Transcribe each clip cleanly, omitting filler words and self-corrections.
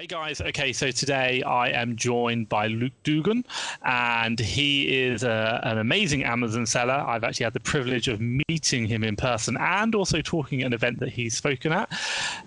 Hey guys, okay, so today I am joined by Luke Dugan, and he is an amazing Amazon seller. I've actually had the privilege of meeting him in person and also talking at an event that he's spoken at.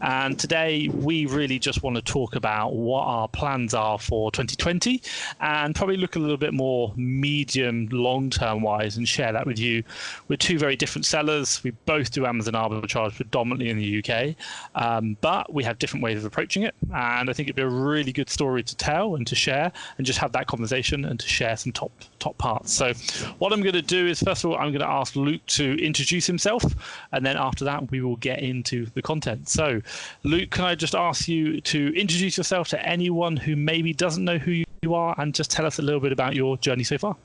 And today we really just want to talk about what our plans are for 2020 and probably look a little bit more medium, long-term wise and share that with you. We're two very different sellers. We both do Amazon arbitrage predominantly in the UK, but we have different ways of approaching it. And I think it'd be a really good story to tell and to share and just have that conversation and to share some top parts. So what I'm going to do is, first of all, I'm going to ask Luke to introduce himself, and then after that we will get into the content. So Luke, can I just ask you to introduce yourself to anyone who maybe doesn't know who you are and just tell us a little bit about your journey so far?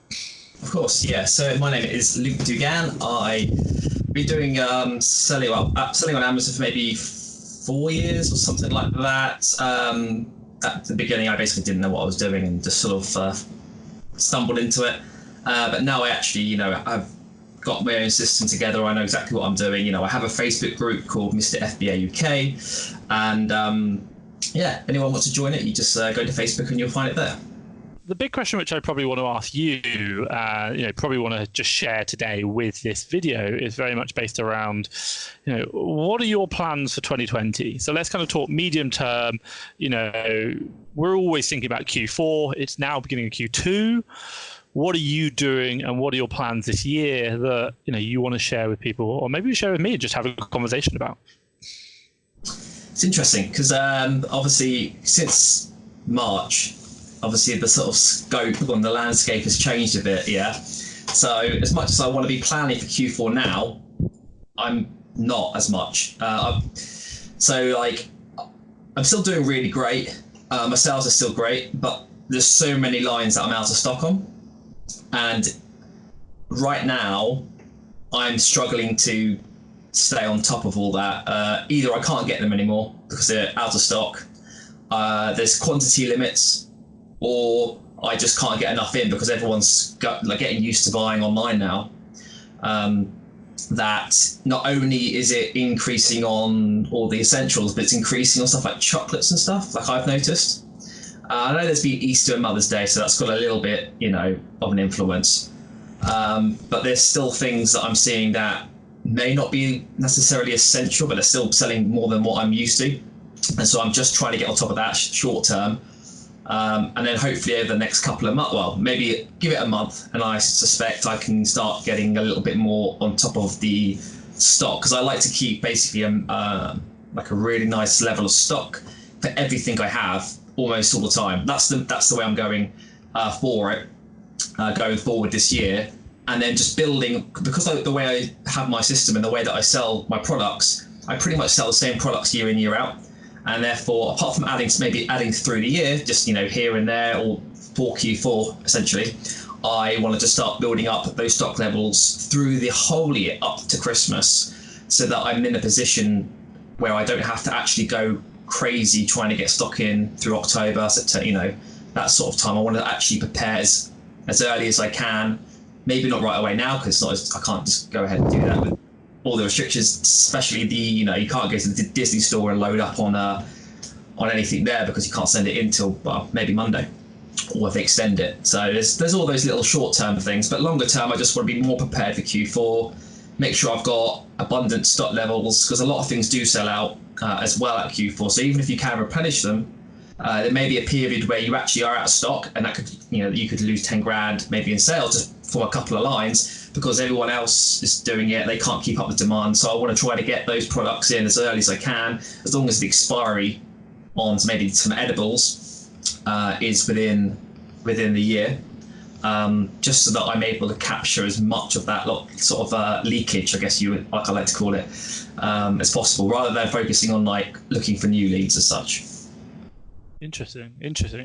Of course, yeah. So my name is Luke Dugan. I've been doing selling on Amazon for maybe 4 years or something like that. At the beginning, I basically didn't know what I was doing and just sort of stumbled into it. But now I actually, I've got my own system together. I know exactly what I'm doing. I have a Facebook group called Mr FBA UK, and yeah, anyone wants to join it, you just go to Facebook and you'll find it there. The big question which I probably want to ask you, probably want to just share today with this video is very much based around, what are your plans for 2020? So let's kind of talk medium term. We're always thinking about Q4. It's now beginning of Q2. What are you doing and what are your plans this year that, you want to share with people, or maybe you share with me and just have a conversation about? It's interesting because obviously since March, obviously the sort of scope on the landscape has changed a bit, yeah. So as much as I want to be planning for Q4 now, I'm not as much. So like, I'm still doing really great. My sales are still great, but there's so many lines that I'm out of stock on. And right now, I'm struggling to stay on top of all that. Either I can't get them anymore because they're out of stock. There's quantity limits, or I just can't get enough in because everyone's getting used to buying online now. That not only is it increasing on all the essentials, but it's increasing on stuff like chocolates and stuff, like I've noticed. I know there's been Easter and Mother's Day, so that's got a little bit, of an influence. But there's still things that I'm seeing that may not be necessarily essential, but they're still selling more than what I'm used to. And so I'm just trying to get on top of that short term. And then hopefully over the next couple of months, well, maybe give it a month, and I suspect I can start getting a little bit more on top of the stock, because I like to keep basically like a really nice level of stock for everything I have almost all the time. That's the way I'm going for it, going forward this year. And then just building, because the way I have my system and the way that I sell my products, I pretty much sell the same products year in, year out. And therefore, apart from adding through the year, just here and there, or for Q4 essentially, I wanted to start building up those stock levels through the whole year up to Christmas, so that I'm in a position where I don't have to actually go crazy trying to get stock in through October, September, that sort of time. I want to actually prepare as early as I can. Maybe not right away now, because I can't just go ahead and do that with all the restrictions, especially you can't go to the Disney store and load up on anything there because you can't send it in till, well, maybe Monday, or if they extend it. So there's all those little short-term things, but longer term, I just want to be more prepared for Q4, make sure I've got abundant stock levels, because a lot of things do sell out as well at Q4. So even if you can replenish them, there may be a period where you actually are out of stock, and that could, you could lose 10 grand maybe in sales just for a couple of lines, because everyone else is doing it. They can't keep up with demand. So I want to try to get those products in as early as I can, as long as the expiry on maybe some edibles is within the year, just so that I'm able to capture as much of that sort of leakage, I guess I like to call it, as possible, rather than focusing on looking for new leads as such. Interesting.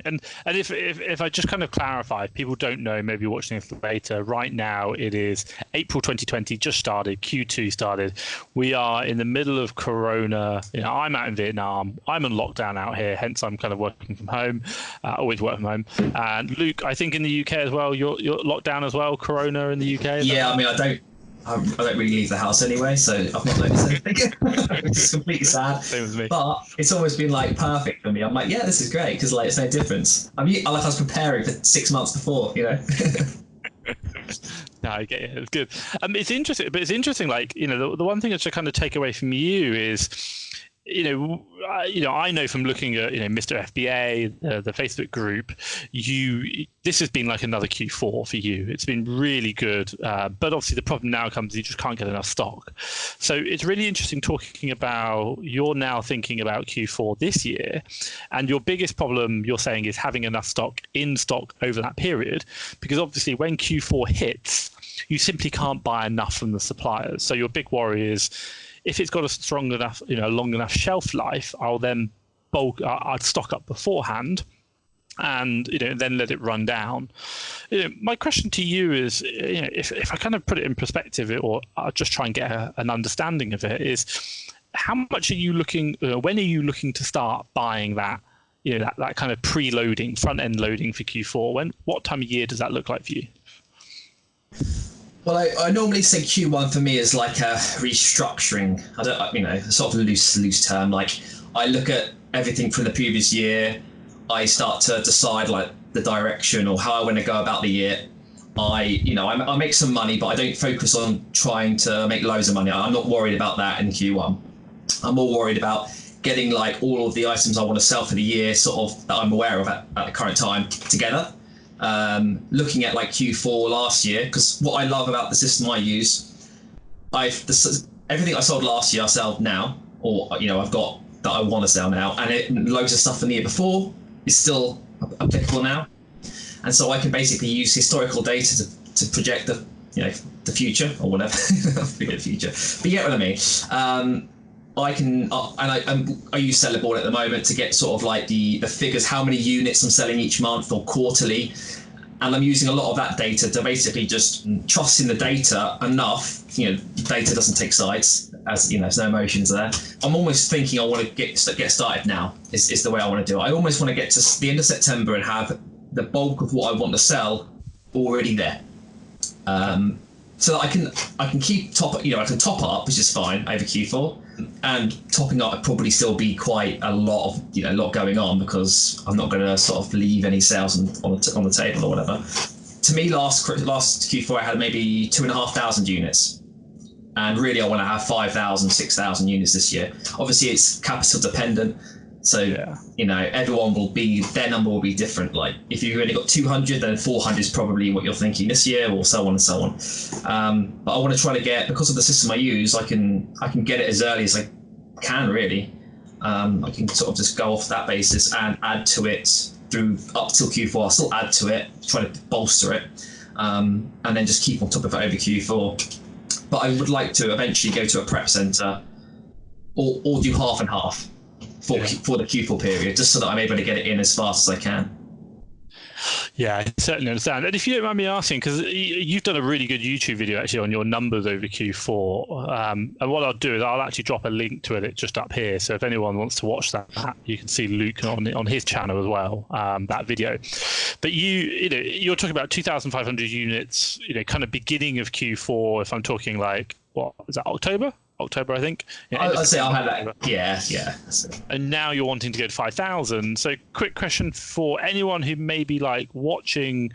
And if I just kind of clarify, if people don't know, maybe watching this later, right now it is April 2020, just started, Q2 started. We are in the middle of Corona. I'm out in Vietnam. I'm on lockdown out here, hence I'm kind of working from home, always work from home. And Luke, I think in the UK as well, you're locked down as well, Corona in the UK? Yeah, I mean, I don't really leave the house anyway, so I've not noticed anything. It's completely sad. Same as me. But it's always been like perfect for me. I'm like, yeah, this is great because like it's no difference. I was preparing for 6 months before, you know. No, I get it. It's good. It's interesting, but it's interesting. Like, you know, the one thing that should kind of take away from you is, I know from looking at, Mr FBA, the Facebook group, this has been like another Q4 for you. It's been really good, but obviously the problem now comes, you just can't get enough stock. So it's really interesting talking about, you're now thinking about Q4 this year, and your biggest problem you're saying is having enough stock in stock over that period, because obviously when Q4 hits, you simply can't buy enough from the suppliers. So your big worry is, if it's got a strong enough, long enough shelf life, I'll then I'd stock up beforehand, and then let it run down. My question to you is, if I kind of put it in perspective, or I'll just try and get an understanding of it, is how much are you looking? When are you looking to start buying that? That kind of preloading, front end loading for Q4. What time of year does that look like for you? Well, I normally say Q1 for me is like a restructuring. Sort of a loose term. Like, I look at everything from the previous year. I start to decide like the direction or how I want to go about the year. I make some money, but I don't focus on trying to make loads of money. I'm not worried about that in Q1. I'm more worried about getting like all of the items I want to sell for the year, sort of that I'm aware of at the current time, together. Looking at like Q4 last year, because what I love about the system I use, everything I sold last year I sell now, or I've got that I want to sell now, and loads of stuff from the year before is still applicable now, and so I can basically use historical data to project the future or whatever. Forget future, but you get what I mean. I use Sellerboard at the moment to get sort of like the figures, how many units I'm selling each month or quarterly, and I'm using a lot of that data to basically just trust in the data enough. Data doesn't take sides, as there's no emotions there. I'm almost thinking I want to get started now. Is the way I want to do it. I almost want to get to the end of September and have the bulk of what I want to sell already there. So that I can keep I can top up, which is fine over Q4, and topping up would probably still be quite a lot going on, because I'm not going to sort of leave any sales on the table or whatever. To me, last Q4 I had maybe 2,500 units, and really I want to have 5,000, 6,000 units this year. Obviously, it's capital dependent. So, everyone their number will be different. Like, if you've only got 200, then 400 is probably what you're thinking this year, or so on and so on. But I want to try to get, because of the system I use, I can get it as early as I can, really. I can sort of just go off that basis and add to it up till Q4. I'll still add to it, try to bolster it, and then just keep on top of it over Q4. But I would like to eventually go to a prep center or do half and half for the Q4 period, just so that I'm able to get it in as fast as I can. Yeah, I certainly understand. And if you don't mind me asking, because you've done a really good YouTube video actually on your numbers over Q4, and what I'll do is I'll actually drop a link to it just up here. So if anyone wants to watch that, you can see Luke on his channel as well, that video. But you're talking about 2,500 units, kind of beginning of Q4. If I'm talking like, what is that, October, I think. I'd say I'll have that. Yeah. And now you're wanting to go to 5,000. So quick question for anyone who may be like watching,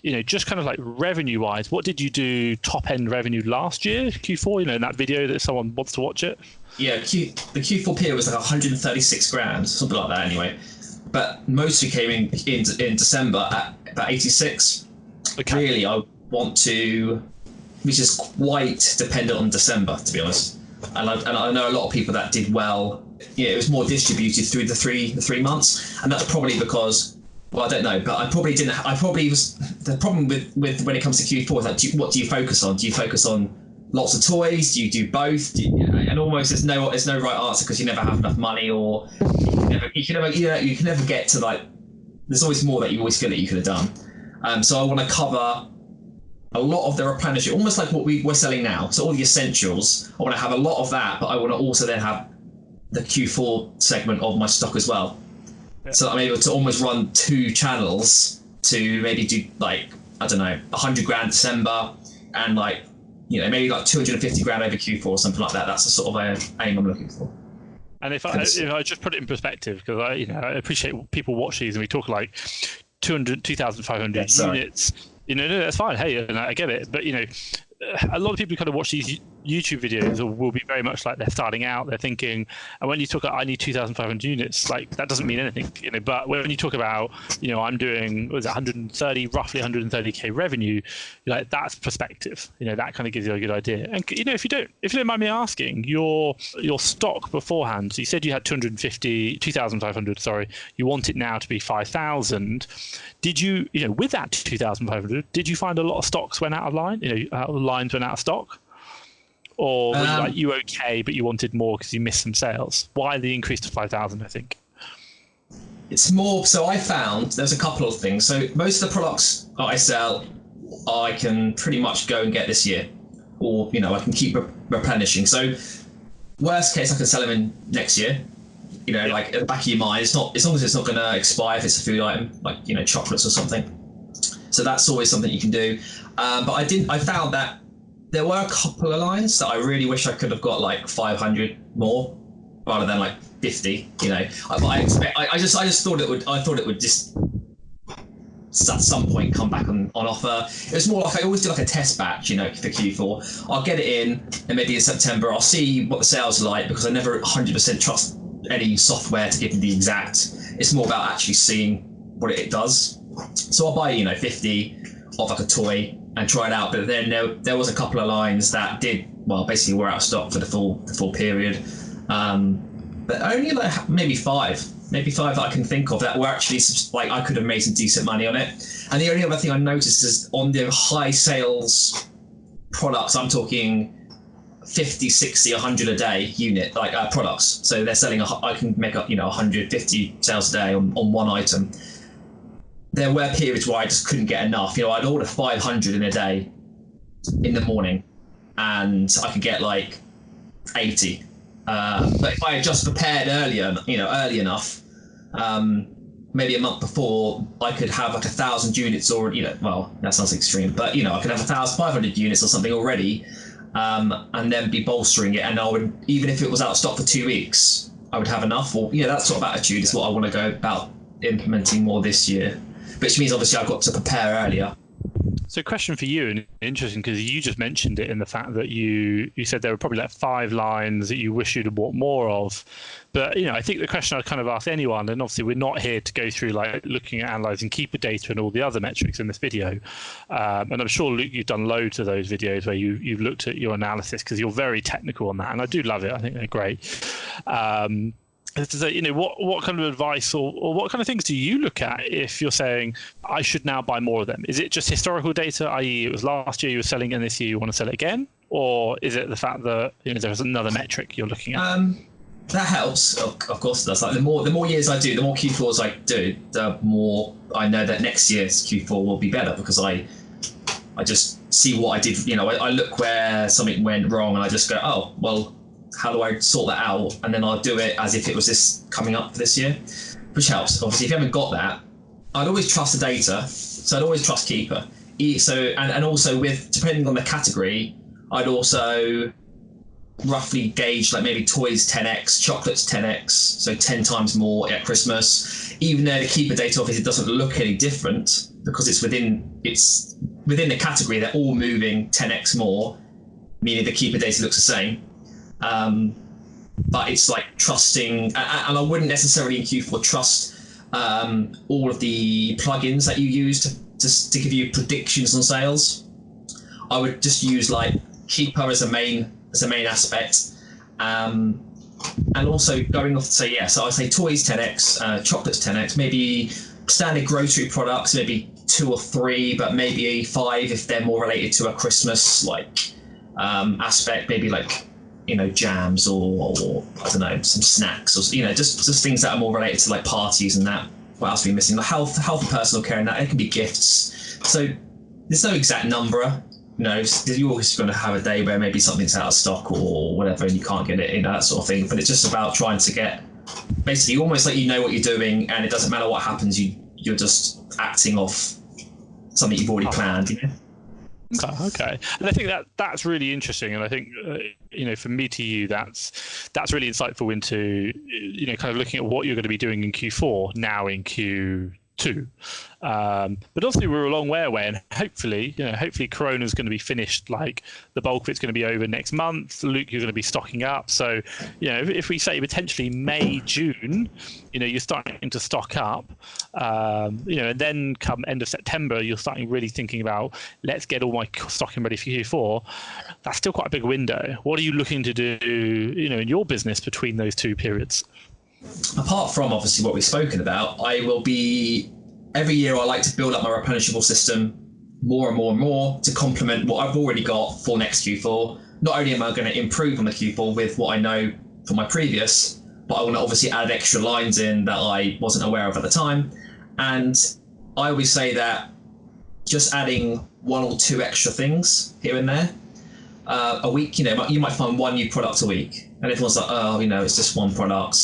just kind of like revenue wise, what did you do top end revenue last year, Q4, in that video that someone wants to watch it? Yeah, the Q4 period was like 136 grand, something like that anyway. But mostly came in December at about 86. Okay. Really, I want to, which is quite dependent on December, to be honest. And I know a lot of people that did well. It was more distributed through the three months, and that's probably because, well, I don't know, but I probably was the problem with when it comes to Q4 is that what do you focus on? Do you focus on lots of toys? Do you do both? And almost there's no right answer, because you never have enough money, or you can never get to, like, there's always more that you always feel that you could have done. So I want to cover a lot of the replenishment, almost like what we're selling now. So all the essentials, I want to have a lot of that, but I want to also then have the Q4 segment of my stock as well. Yeah. So I'm able to almost run two channels to maybe do, like, I don't know, 100 grand December and like maybe like 250 grand over Q4 or something like that. That's the sort of aim I'm looking for. And if I just put it in perspective, because I appreciate people watch these and we talk like 2,500 units. No, that's fine. Hey, and I get it, but a lot of people who kind of watch these YouTube videos will be very much like they're starting out. They're thinking, and when you talk about I need 2,500 units, like that doesn't mean anything, But when you talk about, I'm doing roughly 130k revenue, like that's perspective. That kind of gives you a good idea. And if you don't mind me asking, your stock beforehand. So you said you had 2,500. Sorry, you want it now to be 5,000. Did you, with that 2,500, did you find a lot of stocks went out of line? Lines went out of stock? Or was it like you okay, but you wanted more because you missed some sales? Why the increase to 5,000, I think? It's more, so I found there's a couple of things. So most of the products I sell, I can pretty much go and get this year. Or, I can keep replenishing. So worst case, I can sell them in next year. Like at the back of your mind, it's not, as long as it's not going to expire if it's a food item, like, chocolates or something. So that's always something you can do. But I found that there were a couple of lines that I really wish I could have got like 500 more rather than like 50, I just thought it would just at some point come back on offer. It was more like I always do like a test batch, for Q4. I'll get it in and maybe in September I'll see what the sales are like, because I never 100% trust any software to give me the exact. It's more about actually seeing what it does. So I'll buy 50 of like a toy and try it out, but then there was a couple of lines that basically were out of stock for the full period, but only like maybe five that I can think of that were actually like I could have made some decent money on it. And the only other thing I noticed is on the high sales products, I'm talking 50, 60, 100 a day unit, like products. So they're selling, I can make up 150 sales a day on one item. There were periods where I just couldn't get enough. I'd order 500 in a day in the morning and I could get like 80. But if I had just prepared early enough, maybe a month before, I could have like 1,000 units already, well, that sounds extreme, but I could have 1,500 units or something already, and then be bolstering it. And I would, even if it was out of stock for 2 weeks, I would have enough. Or, that sort of attitude is what I want to go about implementing more this year. Which means obviously I've got to prepare earlier. So question for you, and interesting because you just mentioned it in the fact that you said there were probably like 5 lines that you wish you'd have bought more of. But, I think the question I'd kind of ask anyone, and obviously we're not here to go through like looking at analysing keeper data and all the other metrics in this video. And I'm sure, Luke, you've done loads of those videos where you've looked at your analysis because you're very technical on that. And I do love it. I think they're great. So, what kind of advice or what kind of things do you look at if you're saying I should now buy more of them? Is it just historical data, i.e. it was last year you were selling and this year you want to sell it again? Or is it the fact that there's another metric you're looking at? That helps, of course it does. Like the more years I do, the more Q4s I do, the more I know that next year's Q4 will be better, because I just see what I did. I look where something went wrong and I just go, oh, well, how do I sort that out? And then I'll do it as if it was this coming up for this year, which helps. Obviously, if you haven't got that, I'd always trust the data. So I'd always trust Keeper. So and also with, depending on the category, I'd also roughly gauge like maybe toys 10x, chocolates 10x, so 10 times more at Christmas. Even though the Keeper data obviously doesn't look any different because it's within the category, they're all moving 10x more, meaning the Keeper data looks the same. But it's like trusting, and I wouldn't necessarily in Q4 trust all of the plugins that you use to give you predictions on sales. I would just use like Keeper as a main aspect, and also going off to say, so I'd say toys 10x, chocolates 10x, maybe standard grocery products maybe 2 or 3, but maybe 5 if they're more related to a Christmas aspect, maybe like jams or I don't know, some snacks, or just things that are more related to like parties and that. What else are we missing? Like health and personal care, and that it can be gifts. So there's no exact number. You're always going to have a day where maybe something's out of stock or whatever, and you can't get it, that sort of thing. But it's just about trying to get, basically, almost like what you're doing, and it doesn't matter what happens. You're just acting off something you've already planned. Okay, and I think that's really interesting, and I think from me to you, that's really insightful into kind of looking at what you're going to be doing in Q4 now in Q2. But obviously we're a long way away, and hopefully Corona's going to be finished. Like the bulk of it's going to be over next month. Luke, you're going to be stocking up. So if we say potentially May, June, you're starting to stock up. And then come end of September, you're starting really thinking about, let's get all my stocking ready for Q4. That's still quite a big window. What are you looking to do, in your business between those two periods? Apart from obviously what we've spoken about, every year I like to build up my replenishable system more and more and more to complement what I've already got for next Q4. Not only am I going to improve on the Q4 with what I know from my previous, but I want to obviously add extra lines in that I wasn't aware of at the time. And I always say that just adding one or two extra things here and there a week, you might find one new product a week, and everyone's like, oh, it's just one product,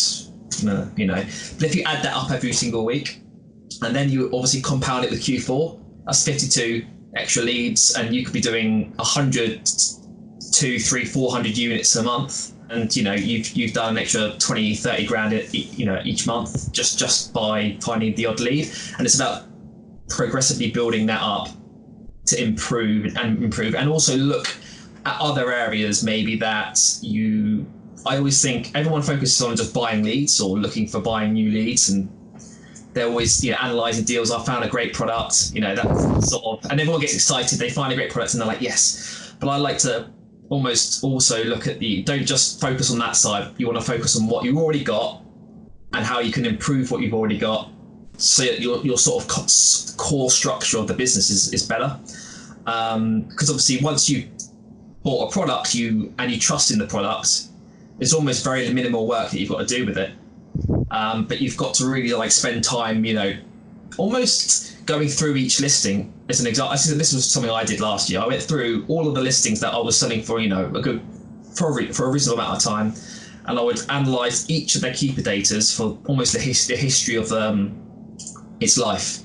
but if you add that up every single week, and then you obviously compound it with Q4, that's 52 extra leads, and you could be doing 100 to 400 units a month, and you've done an extra 20-30 grand each month just by finding the odd lead. And it's about progressively building that up to improve, and also look at other areas maybe that I always think everyone focuses on just buying leads or looking for buying new leads, and they're always analysing deals. I found a great product, that sort of, and everyone gets excited. They find a great product and they're like, yes. But I like to almost also look at don't just focus on that side. You want to focus on what you already got and how you can improve what you've already got, so your sort of core structure of the business is better. Because obviously once you bought a product and you trust in the product, it's almost very minimal work that you've got to do with it. But you've got to really spend time, almost going through each listing. As an example, I think this was something I did last year. I went through all of the listings that I was selling for, for a reasonable amount of time, and I would analyse each of their keeper datas for almost the history of its life,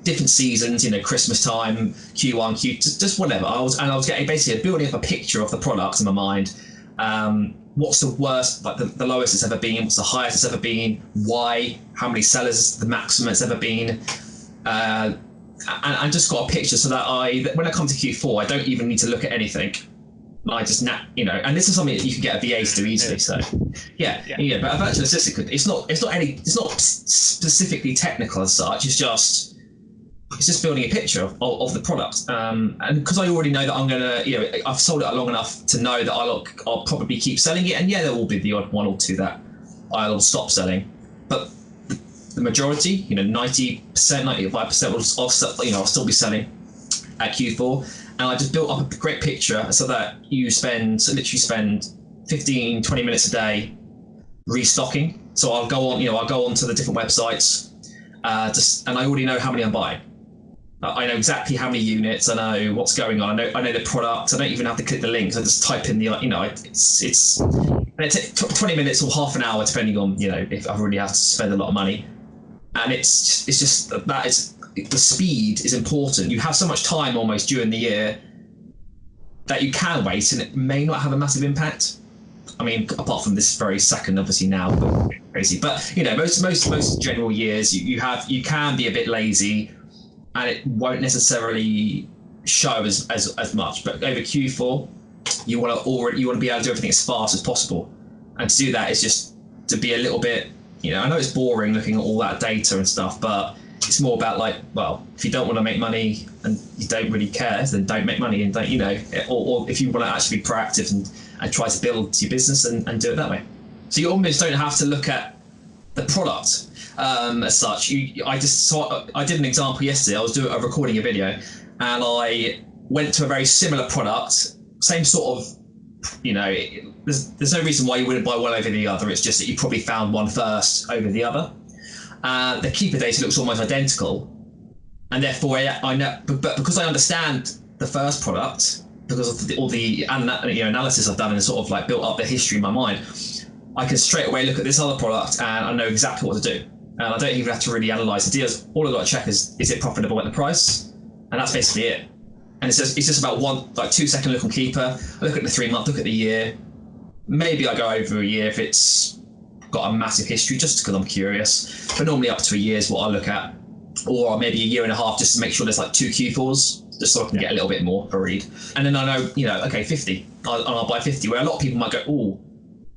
different seasons, Christmas time, Q1, Q2, just whatever. I was getting basically building up a picture of the product in my mind. What's the worst, the lowest it's ever been, what's the highest it's ever been, why, how many sellers, the maximum it's ever been, and just got a picture so that when I come to Q4, I don't even need to look at anything. I just and this is something that you can get a VA to do easily. So yeah. But a virtual assistant it's not specifically technical as such. It's just building a picture of the product, and because I already know that I'm gonna, I've sold it long enough to know that I'll probably keep selling it, and there will be the odd one or two that I'll stop selling, but the majority, 90%, 95% I'll still be selling at Q4. And I just built up a great picture so that you literally spend 15-20 minutes a day restocking. So I'll go on to the different websites, and I already know how many I'm buying. I know exactly how many units. I know what's going on. I know the product. I don't even have to click the links. I just type in it's 20 minutes or half an hour, depending on if I really have to spend a lot of money. And it's just that is. The speed is important. You have so much time almost during the year that you can wait, and it may not have a massive impact. I mean, apart from this very second, obviously now, but crazy. But most general years, you can be a bit lazy, and it won't necessarily show as much. But over Q4, you want to be able to do everything as fast as possible, and to do that is just to be a little bit. I know it's boring looking at all that data and stuff, but it's more about if you don't want to make money and you don't really care, then don't make money, and don't, or if you want to actually be proactive and try to build your business and do it that way. So you almost don't have to look at the product as such. I did an example yesterday. I was recording a video, and I went to a very similar product, same sort of, there's no reason why you wouldn't buy one over the other. It's just that you probably found one first over the other. The keeper data looks almost identical, and therefore I know, but because I understand the first product, because of all the analysis I've done and sort of built up the history in my mind, I can straight away look at this other product and I know exactly what to do, and I don't even have to really analyze the deals. All I've got to check is it profitable at the price, and that's basically it. and it's just about 2 second look on keeper. I look at the 3 month, look at the year. Maybe I go over a year if it's got a massive history, just because I'm curious. But normally up to a year is what I look at, or maybe a year and a half, just to make sure there's like 2 Q4s, just so I can get a little bit more per read. And then I know, okay, 50, I'll buy 50. Where a lot of people might go, oh,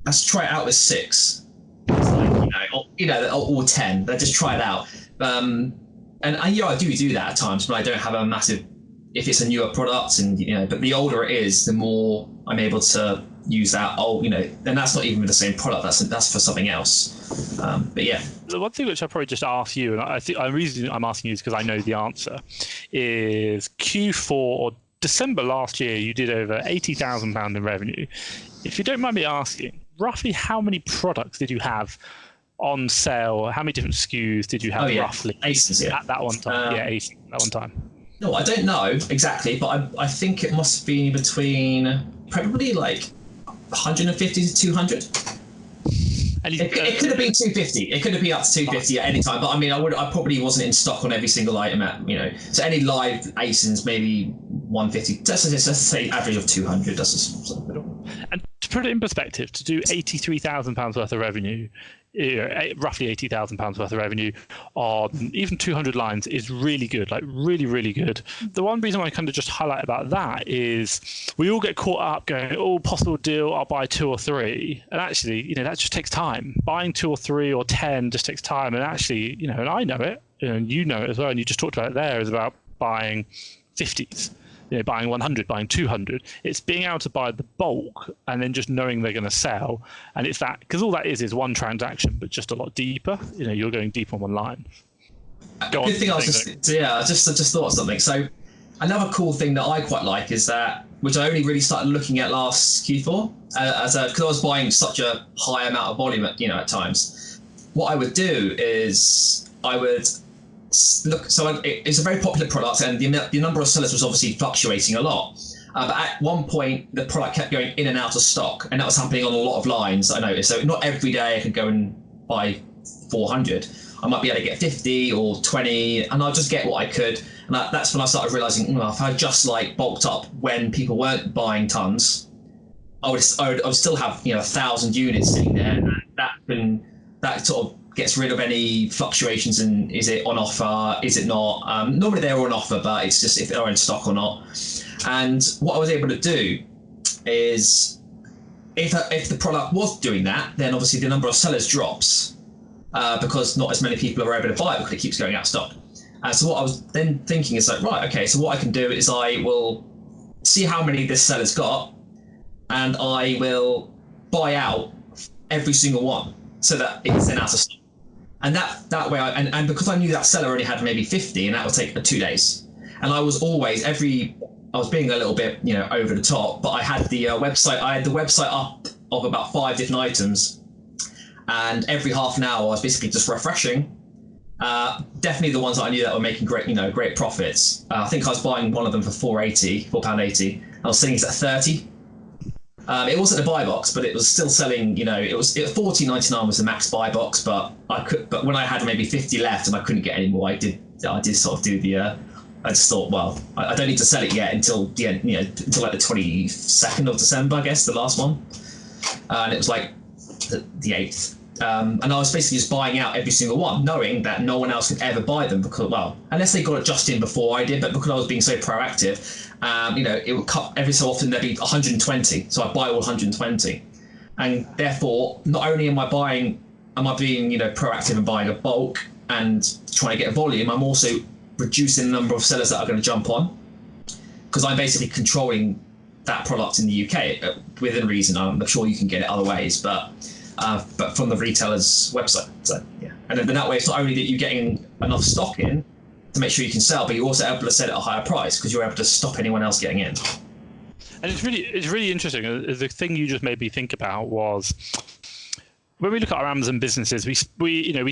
let's try it out with 6, or 10. They just try it out. And I do that at times, but I don't have a massive. If it's a newer product, and but the older it is, the more I'm able to use that. And that's not even with the same product. That's for something else. But yeah. The one thing which I probably just ask you, and I think the reason I'm asking you is because I know the answer, is Q4 or December last year, you did over £80,000 in revenue. If you don't mind me asking, roughly how many products did you have on sale? How many different SKUs did you have roughly Aces, at that one time? Aces at that one time. No, I don't know exactly, but I think it must be between probably like 150 to 200. It could have been 250. It could have been up to 250 at any time. But I mean, I probably wasn't in stock on every single item So any live ASINs, maybe 150. Let's say average of 200. And to put it in perspective, to do £83,000 worth of revenue, roughly £80,000 worth of revenue on even 200 lines is really good, like really, really good. The one reason I kind of just highlight about that is we all get caught up going, oh, possible deal, I'll buy 2 or 3. And actually, that just takes time. Buying 2 or 3 or 10 just takes time. And actually, and I know it, and you know it as well, and you just talked about it there, is about buying 50s. Buying 100, buying 200. It's being able to buy the bulk and then just knowing they're going to sell. And it's that, because all that is one transaction, but just a lot deeper. You're going deep on one line. Good thing I just thought of something. So another cool thing that I quite like is that, which I only really started looking at last Q4, because I was buying such a high amount of volume at times. What I would do is I would look, so it's a very popular product, and the number of sellers was obviously fluctuating a lot. But at one point, the product kept going in and out of stock, and that was happening on a lot of lines, I noticed. So not every day I could go and buy 400. I might be able to get 50 or 20, and I'll just get what I could. And that's when I started realizing, if I just bulked up when people weren't buying tons, I would still have 1,000 units sitting there, and that sort of gets rid of any fluctuations in, is it on offer, is it not? Normally they're on offer, but it's just if they're in stock or not. And what I was able to do is, if the product was doing that, then obviously the number of sellers drops because not as many people are able to buy it because it keeps going out of stock. So what I was then thinking is right, okay, so what I can do is I will see how many this seller's got, and I will buy out every single one so that it's then out of stock. And that way, and because I knew that seller only had maybe 50, and that would take 2 days. And I was always I was being a little bit over the top, but I had the website. I had the website up of about 5 different items, and every half an hour I was basically just refreshing. Definitely the ones that I knew that were making great profits. I think I was buying one of them for £4.80. I was selling it at 30. It wasn't a buy box, but it was still selling. It was $14.99 was the max buy box, but when I had maybe 50 left and I couldn't get any more, I did sort of do the. I just thought, well, I don't need to sell it yet until the end, until like the 22nd of December, I guess, the last one, and it was like the 8th. And I was basically just buying out every single one, knowing that no one else could ever buy them because, well, unless they got it just in before I did, but because I was being so proactive, it would cut every so often there'd be 120, so I'd buy all 120, and therefore not only am I being proactive and buying a bulk and trying to get volume, I'm also reducing the number of sellers that are going to jump on, because I'm basically controlling that product in the UK within reason. I'm sure you can get it other ways, but from the retailer's website. So yeah, and then that way it's not only that you're getting enough stock in to make sure you can sell, but you're also able to sell at a higher price because you're able to stop anyone else getting in. And it's really interesting. The thing you just made me think about was, when we look at our Amazon businesses, we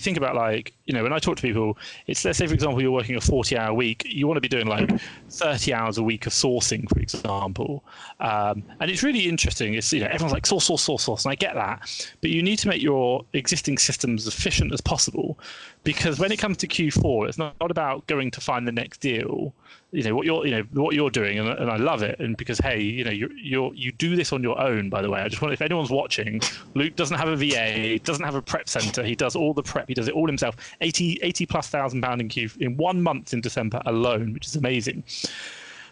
think about when I talk to people, it's, let's say for example you're working a 40-hour week, you want to be doing 30 hours a week of sourcing, for example, and it's really interesting. It's everyone's like source, and I get that, but you need to make your existing systems as efficient as possible. because when it comes to Q4, it's not about going to find the next deal. What you're doing, and I love it. And because hey, you do this on your own. By the way, I just want, if anyone's watching, Luke doesn't have a VA, doesn't have a prep center. He does all the prep. He does it all himself. 80,000+ pound in 1 month in December alone, which is amazing.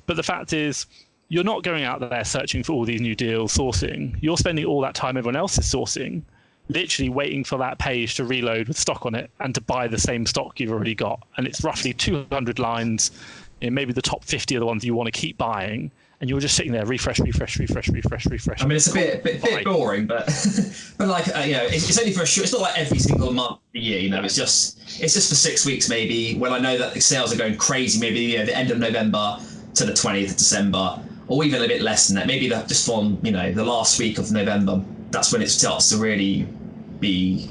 But the fact is, you're not going out there searching for all these new deals, sourcing. You're spending all that time everyone else is sourcing, literally waiting for that page to reload with stock on it and to buy the same stock you've already got. And it's roughly 200 lines, maybe the top 50 are the ones you want to keep buying. And you're just sitting there, refresh. I mean, it's a bit boring, but like, it's only for a short, it's not like every single month of the year, it's just for 6 weeks maybe, when I know that the sales are going crazy, maybe the end of November to the 20th of December, or even a bit less than that. Maybe that just from, the last week of November, that's when it starts to really be.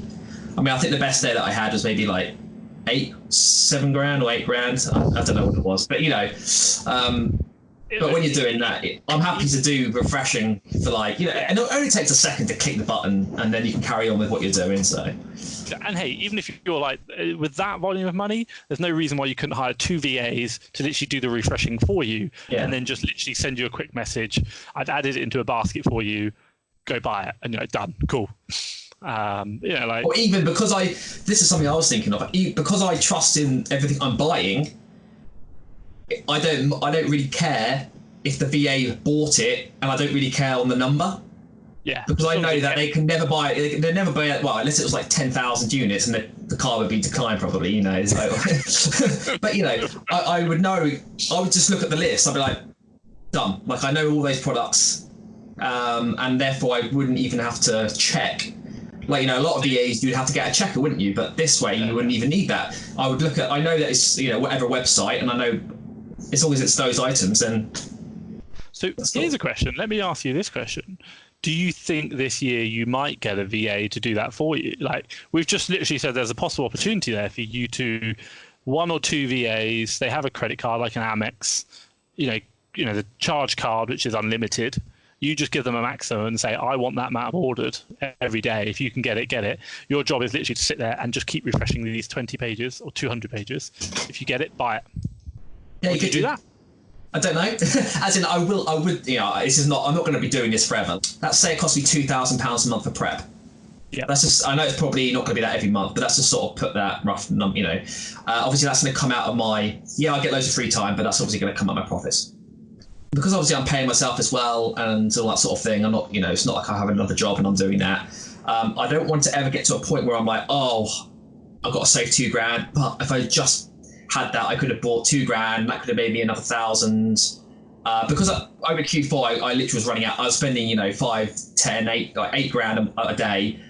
I mean, I think the best day that I had was maybe like 7 grand or 8 grand. I don't know what it was, but but when you're doing that, I'm happy to do refreshing for and it only takes a second to click the button, and then you can carry on with what you're doing. So. And hey, even if you're like, with that volume of money, there's no reason why you couldn't hire 2 VAs to literally do the refreshing for you, and then just literally send you a quick message. I've added it into a basket for you. Go buy it, and done. Cool. Or even because this is something I was thinking of. Because I trust in everything I'm buying, I don't really care if the VA bought it, and I don't really care on the number. Yeah, because I know that they can never buy it. They never buy it. Well, unless it was like 10,000 units, and the car would be declined probably. So. But I would know. I would just look at the list. I'd be like, done. Like I know all those products, and therefore I wouldn't even have to check. Like a lot of VAs you'd have to get a checker, wouldn't you? But this way you wouldn't even need that. I would look at. I know that it's whatever website, and I know as long as it's those items. And so here's a question. Let me ask you this question. Do you think this year you might get a VA to do that for you? Like we've just literally said, there's a possible opportunity there for you to 1 or 2 VAs. They have a credit card like an Amex, the charge card, which is unlimited. You just give them a maximum and say, I want that amount ordered every day. If you can get it, get it. Your job is literally to sit there and just keep refreshing these 20 pages or 200 pages. If you get it, buy it. Yeah, you could do that. I don't know. As in, I would. This is not. I'm not going to be doing this forever. Let's say it costs me £2,000 a month for prep. Yeah. That's just. I know it's probably not going to be that every month, but that's just sort of put that rough number. Obviously that's going to come out of my. Yeah, I get loads of free time, but that's obviously going to come out of my profits. Because obviously I'm paying myself as well and all that sort of thing. I'm not. It's not like I have another job and I'm doing that. I don't want to ever get to a point where I'm like, oh, I've got to save £2,000. But if I just had that, I could have bought £2,000. That could have made me another 1,000. Because over Q4, I literally was running out. I was spending, 5, 10, 8, like £8,000 a day,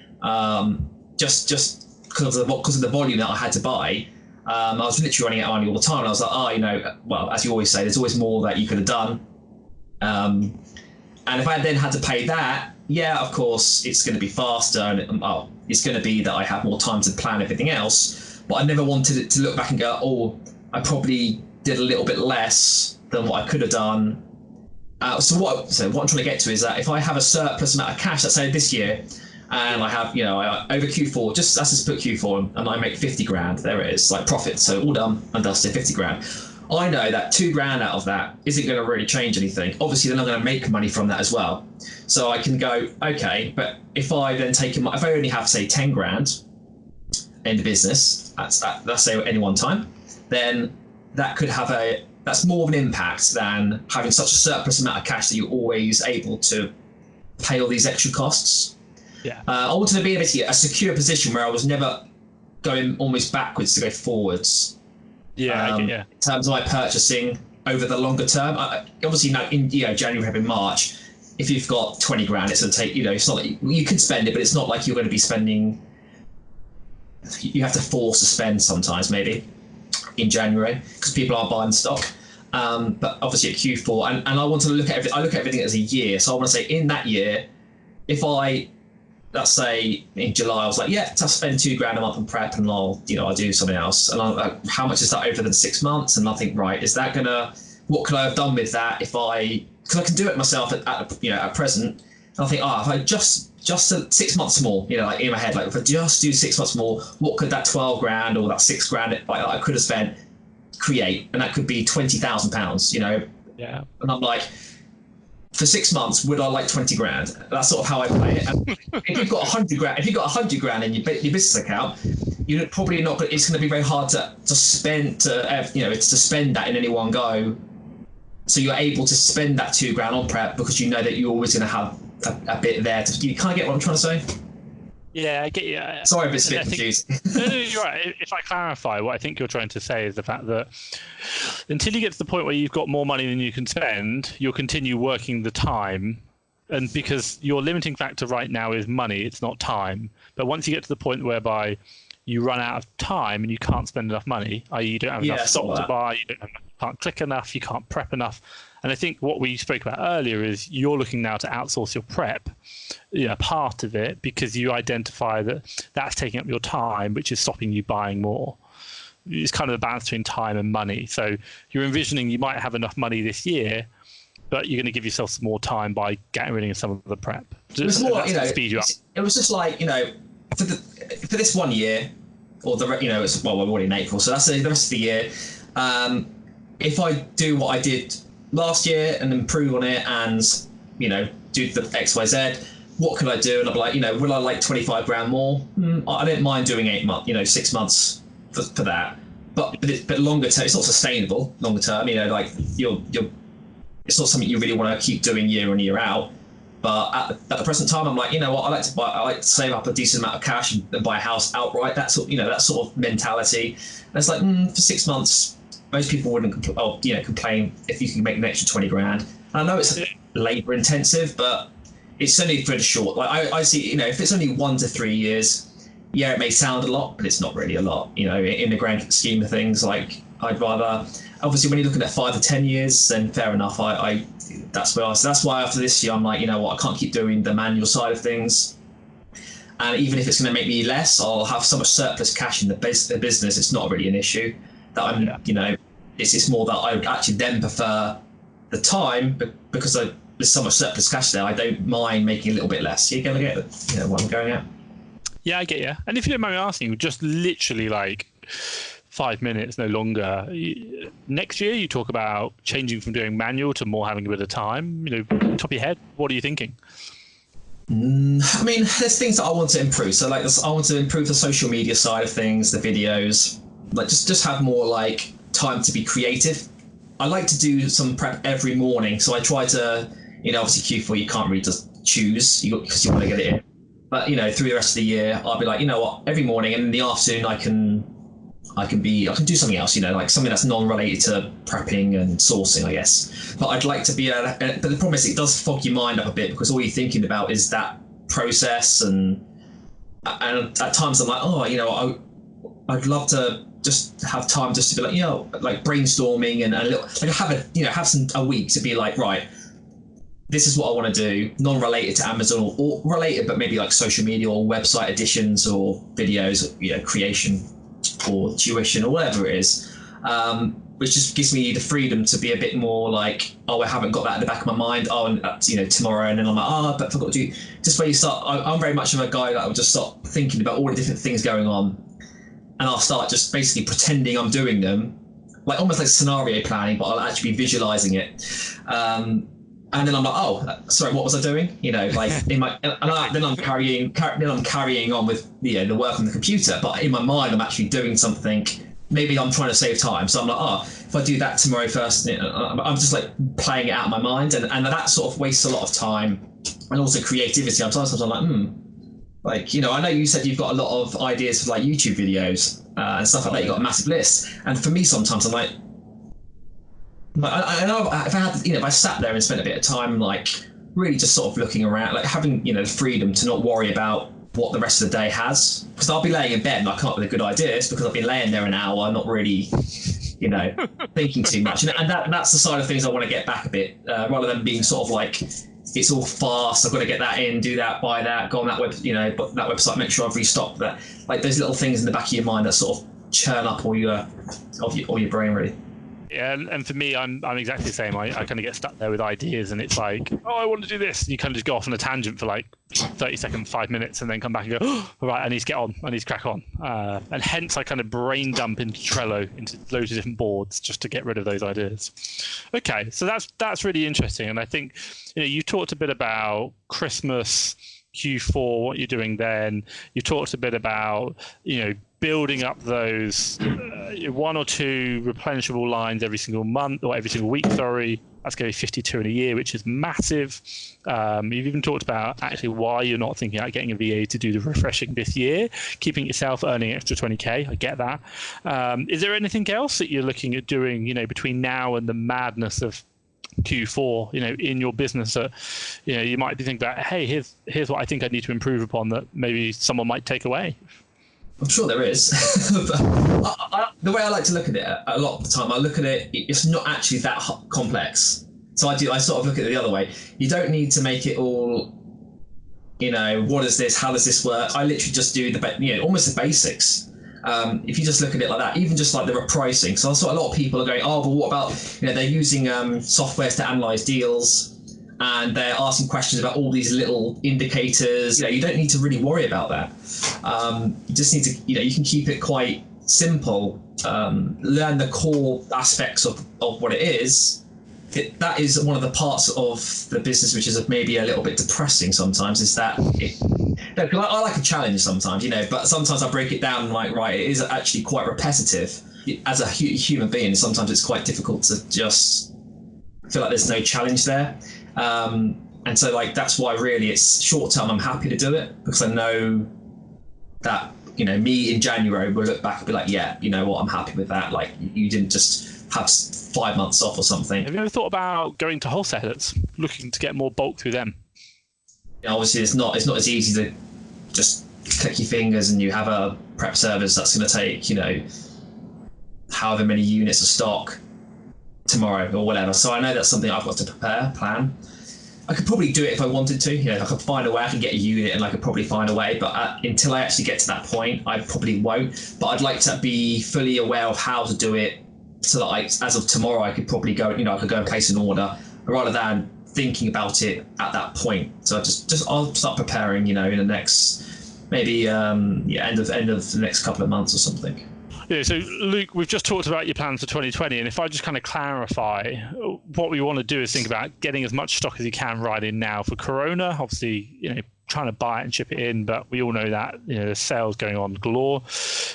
just because of the volume that I had to buy. I was literally running out of money all the time. And I was like, well, as you always say, there's always more that you could have done. And if I then had to pay that, yeah, of course, it's going to be faster, and it's going to be that I have more time to plan everything else. But I never wanted it to look back and go, oh, I probably did a little bit less than what I could have done. So what I'm trying to get to is that if I have a surplus amount of cash, let's say this year, and I have, over Q4, let's just put Q4, and I make £50,000. There it is, like profit. So all done and dusted, £50,000. I know that £2,000 out of that isn't going to really change anything. Obviously, then I'm going to make money from that as well. So I can go, okay, but if I then if I only have, say, £10,000 in the business, let's say at any one time, then that could have that's more of an impact than having such a surplus amount of cash that you're always able to pay all these extra costs. Yeah. I wanted to be in a secure position where I was never going almost backwards to go forwards. Yeah, in terms of my purchasing over the longer term. Obviously, now in January, February, March, if you've got £20,000, it's going to take. It's not like you can spend it, but it's not like you're going to be spending. You have to force to spend sometimes, maybe in January, because people aren't buying stock. But obviously at Q4, and I want to look at everything. I look at everything as a year. So I want to say in that year, if let's say in July, I was like, yeah, to spend £2,000 a month on prep, and I'll do something else. And I'm like, how much is that over the 6 months? And I think, right, is that what could I have done with that because I can do it myself at present. And I think, if I just 6 months more, like in my head, like if I just do 6 months more, what could that 12 grand or that 6 grand like I could have spent create? And that could be £20,000, Yeah. And I'm like, for 6 months, would I like 20 grand? That's sort of how I play it. And if you've got 100 grand in your business account, you're probably not. It's going to be very hard to spend to spend that in any one go. So you're able to spend that 2 grand on prep because you know that you're always going to have a bit there. You kind of get what I'm trying to say. Yeah, I get you. Sorry, I'm a bit confused. No, you're right. If I clarify, what I think you're trying to say is the fact that until you get to the point where you've got more money than you can spend, you'll continue working the time. And because your limiting factor right now is money, it's not time. But once you get to the point whereby you run out of time and you can't spend enough money, i.e. you don't have enough stock to buy, you can't click enough, you can't prep enough. And I think what we spoke about earlier is you're looking now to outsource your prep, part of it, because you identify that that's taking up your time, which is stopping you buying more. It's kind of the balance between time and money. So you're envisioning you might have enough money this year, but you're going to give yourself some more time by getting rid of some of the prep. It was more, speed you up. It was just like, for this 1 year, or we're already in April, so that's the rest of the year. If I do what I did last year and improve on it and, do the X, Y, Z, what could I do? And I'd be like, will I like 25 grand more? I don't mind doing 8 months, 6 months for that. But longer term, it's not sustainable longer term. Like it's not something you really want to keep doing year in, year out. But at the present time, I'm like, what, I like to save up a decent amount of cash and buy a house outright. That sort of mentality. And it's like, for 6 months, most people wouldn't complain if you can make an extra 20 grand. And I know it's labor intensive, but it's only for the short. Like I see, if it's only 1 to 3 years, yeah, it may sound a lot, but it's not really a lot. In the grand scheme of things, like I'd rather. Obviously, when you're looking at 5 to 10 years, then fair enough. That's why after this year, I'm like, I can't keep doing the manual side of things. And even if it's going to make me less, I'll have so much surplus cash in the business. It's not really an issue. That it's more that I would actually then prefer the time because there's so much surplus cash there. I don't mind making a little bit less. You're going to get what I'm going at. Yeah, I get you. And if you don't mind me asking, just literally like 5 minutes, no longer. Next year, you talk about changing from doing manual to more having a bit of time. Top of your head, what are you thinking? I mean, there's things that I want to improve. So, like, I want to improve the social media side of things, the videos. Like, just have more like time to be creative. I like to do some prep every morning, so I try to, obviously Q4 you can't really just choose because you want to get it in. But through the rest of the year, I'll be like, what, every morning, and in the afternoon I can do something else, like something that's non-related to prepping and sourcing, I guess. But I'd like to be but the problem is it does fog your mind up a bit because all you're thinking about is that process, and at times I'm like, I'd love to just have time just to be like, like brainstorming and a little, like have a week to be like, right, this is what I want to do, non-related to Amazon or related, but maybe like social media or website additions or videos, creation or tuition or whatever it is, which just gives me the freedom to be a bit more like, I haven't got that in the back of my mind, and tomorrow, and then I'm like, but I forgot to do. Just where you start, I'm very much of a guy that I would just start thinking about all the different things going on, and I'll start just basically pretending I'm doing them, like almost like scenario planning, but I'll actually be visualizing it. And then I'm like, sorry, what was I doing? Like in my, then I'm carrying on with the work on the computer. But in my mind, I'm actually doing something. Maybe I'm trying to save time. So I'm like, if I do that tomorrow first, I'm just like playing it out in my mind, and that sort of wastes a lot of time and also creativity. Sometimes I'm like, I know you said you've got a lot of ideas for like YouTube videos and stuff like that. You've got a massive list, and for me, sometimes I'm like. I know if I had, if I sat there and spent a bit of time, like really just sort of looking around, like having, the freedom to not worry about what the rest of the day has, because I'll be laying in bed and I come up with good ideas because I've been laying there an hour, not really, thinking too much. And that's the side of things I want to get back a bit, rather than being sort of like, it's all fast. I've got to get that in, do that, buy that, go on that that website, make sure I've restocked that. Like those little things in the back of your mind that sort of churn up all your brain, really. Yeah, and for me, I'm exactly the same. I kind of get stuck there with ideas, and it's like, oh, I want to do this. And you kind of just go off on a tangent for like 30 seconds, 5 minutes, and then come back and go, oh, all right, I need to get on. I need to crack on. And hence, I kind of brain dump into Trello, into loads of different boards, just to get rid of those ideas. Okay, so that's really interesting. And I think, you talked a bit about Christmas, Q4, what you're doing then. You talked a bit about, building up those 1 or 2 replenishable lines every single month or every single week, sorry. That's going to be 52 in a year, which is massive. You've even talked about actually why you're not thinking about getting a VA to do the refreshing this year, keeping yourself earning extra 20K. I get that. Is there anything else that you're looking at doing, between now and the madness of Q4, in your business that, you might be thinking about, hey, here's what I think I need to improve upon that maybe someone might take away? I'm sure there is. The way I like to look at it, a lot of the time, I look at it, it's not actually that complex. So I sort of look at it the other way. You don't need to make it all, what is this? How does this work? I literally just do almost the basics. If you just look at it like that, even just like the repricing. So I saw a lot of people are going, oh, but what about, they're using softwares to analyze deals, and they're asking questions about all these little indicators. You don't need to really worry about that. You just need to, you can keep it quite simple. Learn the core aspects of what it is. That is one of the parts of the business which is maybe a little bit depressing sometimes, is that I like a challenge sometimes, but sometimes I break it down like, right, it is actually quite repetitive. As a human being, sometimes it's quite difficult to just feel like there's no challenge there. And so that's why really it's short term, I'm happy to do it, because I know that, me in January will look back and be like, yeah, you know what, I'm happy with that. Like, you didn't just have 5 months off or something. Have you ever thought about going to wholesalers, looking to get more bulk through them? Obviously it's not as easy to just click your fingers and you have a prep service that's going to take, however many units of stock tomorrow or whatever. So I know that's something I've got to plan. I could probably do it if I wanted to. I could find a way. I can get a unit and I could probably find a way. But until I actually get to that point, I probably won't. But I'd like to be fully aware of how to do it, so that as of tomorrow, I could probably go. I could go and place an order rather than thinking about it at that point. So I'll start preparing. In the next maybe end of the next couple of months or something. Yeah, so Luke, we've just talked about your plans for 2020, and if I just kind of clarify, what we want to do is think about getting as much stock as you can right in now for Corona. Obviously, trying to buy it and ship it in, but we all know that there's sales going on galore.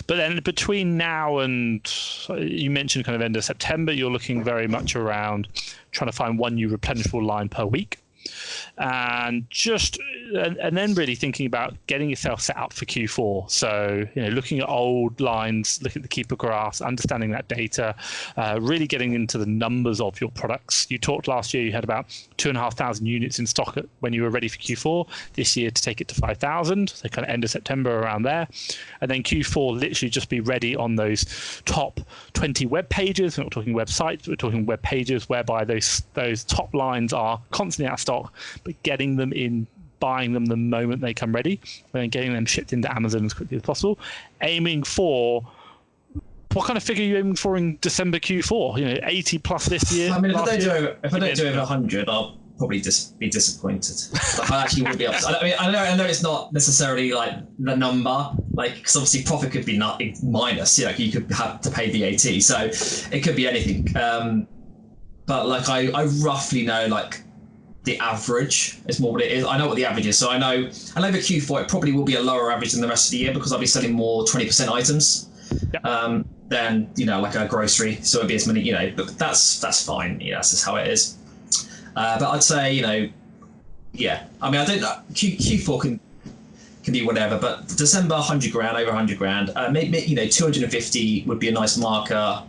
But then between now and, you mentioned kind of end of September, you're looking very much around trying to find one new replenishable line per week. And then really thinking about getting yourself set up for Q4. So, looking at old lines, looking at the keeper graphs, understanding that data, really getting into the numbers of your products. You talked last year, you had about 2,500 units in stock when you were ready for Q4. This year to take it to 5,000, so kind of end of September around there. And then Q4 literally just be ready on those top 20 web pages. We're not talking websites, we're talking web pages, whereby those top lines are constantly out of stock, but getting them in, buying them the moment they come ready, and then getting them shipped into Amazon as quickly as possible. Aiming for, what kind of figure are you aiming for in December Q4? 80 plus this year? I mean, if I don't do over 100, I'll probably just be disappointed. I actually would be upset. I mean, I know it's not necessarily like the number, because obviously profit could be minus. You could have to pay VAT, so it could be anything. But I roughly know the average is more what it is. I know what the average is, so I know for Q4 it probably will be a lower average than the rest of the year, because I'll be selling more 20% items than a grocery. So it'll be as many, but that's fine. That's just how it is. But I'd say I mean, I don't know, Q4 can be whatever, but December 100 grand, over 100 grand, maybe 250 would be a nice marker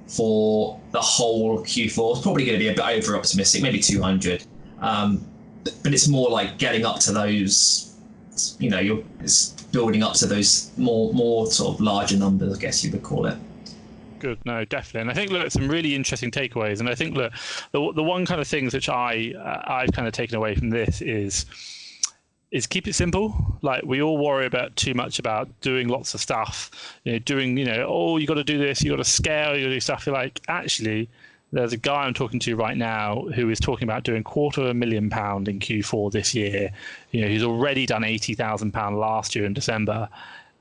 for the whole Q4. It's probably going to be a bit over optimistic, maybe 200. But it's more like getting up to those, you're building up to those more sort of larger numbers, I guess you would call it. Good, no, definitely. And I think, look, some really interesting takeaways. And I think, look, the one kind of things which I've kind of taken away from this is, is keep it simple. Like, we all worry about too much about doing lots of stuff, doing, oh, you got to do this, you got to scale, you got to do stuff. You're like, actually, there's a guy I'm talking to right now who is talking about doing £250,000 in Q4 this year. He's already done £80,000 last year in December,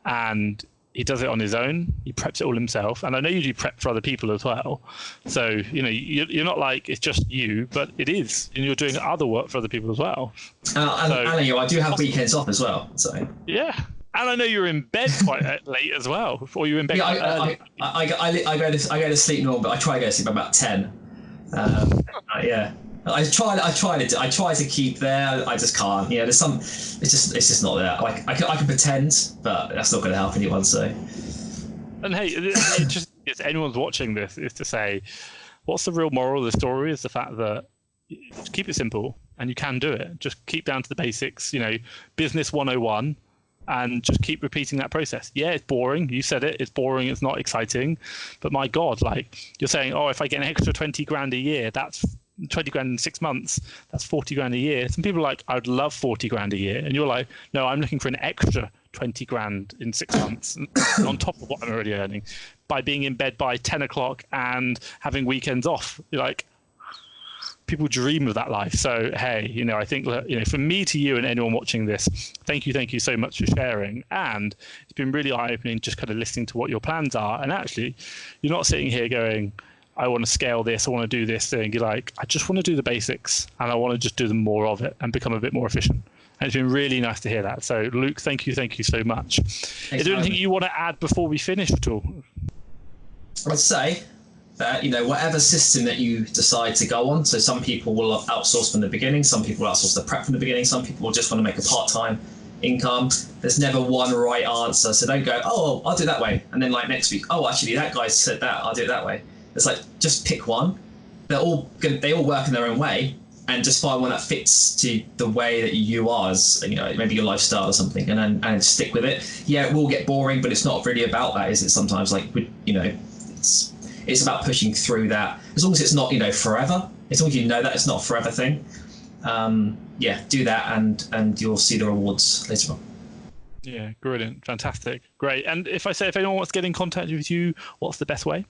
and he does it on his own. He preps it all himself. And I know you do prep for other people as well. So, you're not like it's just you, but it is. And you're doing other work for other people as well. And I do have weekends off as well. So yeah. And I know you're in bed quite late as well. Or you're in bed quite early. I go to sleep normal, but I try to go to sleep about 10. Yeah. I try to keep there. I just can't. There's some. It's just not there. Like I can pretend, but that's not going to help anyone. So. And hey, if anyone's watching this, is to say, what's the real moral of the story? Is the fact that keep it simple, and you can do it. Just keep down to the basics. Business 101, and just keep repeating that process. Yeah, it's boring. You said it. It's boring. It's not exciting. But my God, like you're saying, oh, if I get an extra 20 grand a year, that's 20 grand in 6 months, that's 40 grand a year. Some people are like, I'd love 40 grand a year. And you're like, no, I'm looking for an extra 20 grand in 6 months on top of what I'm already earning by being in bed by 10 o'clock and having weekends off. You're like, people dream of that life. So, hey, I think, from me to you and anyone watching this, thank you so much for sharing. And it's been really eye-opening just kind of listening to what your plans are. And actually, you're not sitting here going, I want to scale this, I want to do this thing. You're like, I just want to do the basics and I want to just do the more of it and become a bit more efficient. And it's been really nice to hear that. So Luke, thank you so much. Thanks. Is there anything you want to add before we finish at all? I'd say that, whatever system that you decide to go on, so some people will outsource from the beginning, some people will outsource the prep from the beginning, some people will just want to make a part-time income. There's never one right answer. So don't go, oh, I'll do it that way. And then like next week, oh, actually that guy said that, I'll do it that way. It's like, just pick one. They all work in their own way, and just find one that fits to the way that you are, as maybe your lifestyle or something, and stick with it. Yeah, it will get boring, but it's not really about that, is it? Sometimes, it's about pushing through that. As long as it's not, forever. As long as you know that it's not a forever thing. Do that, and you'll see the rewards later on. Yeah, brilliant, fantastic, great. And if anyone wants to get in contact with you, what's the best way?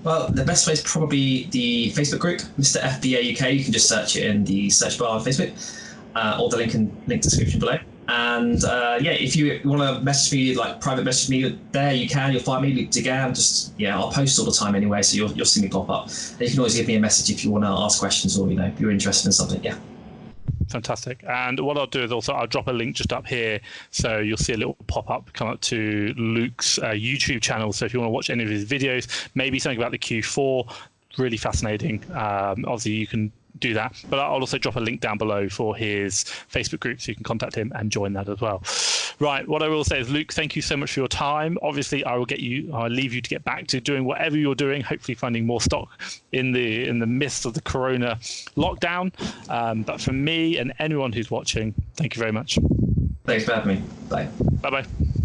Well, the best way is probably the Facebook group, Mr FBA UK. You can just search it in the search bar on Facebook, or the link description below. And if you want to message me, like private message me there, you can. You'll find me, Luke Dugan. I'll post all the time anyway, so you'll see me pop up. And you can always give me a message if you want to ask questions or you're interested in something. Yeah. Fantastic. And what I'll do is also I'll drop a link just up here, so you'll see a little pop-up come up to Luke's YouTube channel. So if you want to watch any of his videos, maybe something about the Q4, really fascinating. Obviously you can do that, but I'll also drop a link down below for his Facebook group, so you can contact him and join that as well. Right, what I will say is, Luke, thank you so much for your time. Obviously I'll leave you to get back to doing whatever you're doing, hopefully finding more stock in the midst of the corona lockdown. But from me and anyone who's watching, thank you very much. Thanks for having me. Bye. Bye.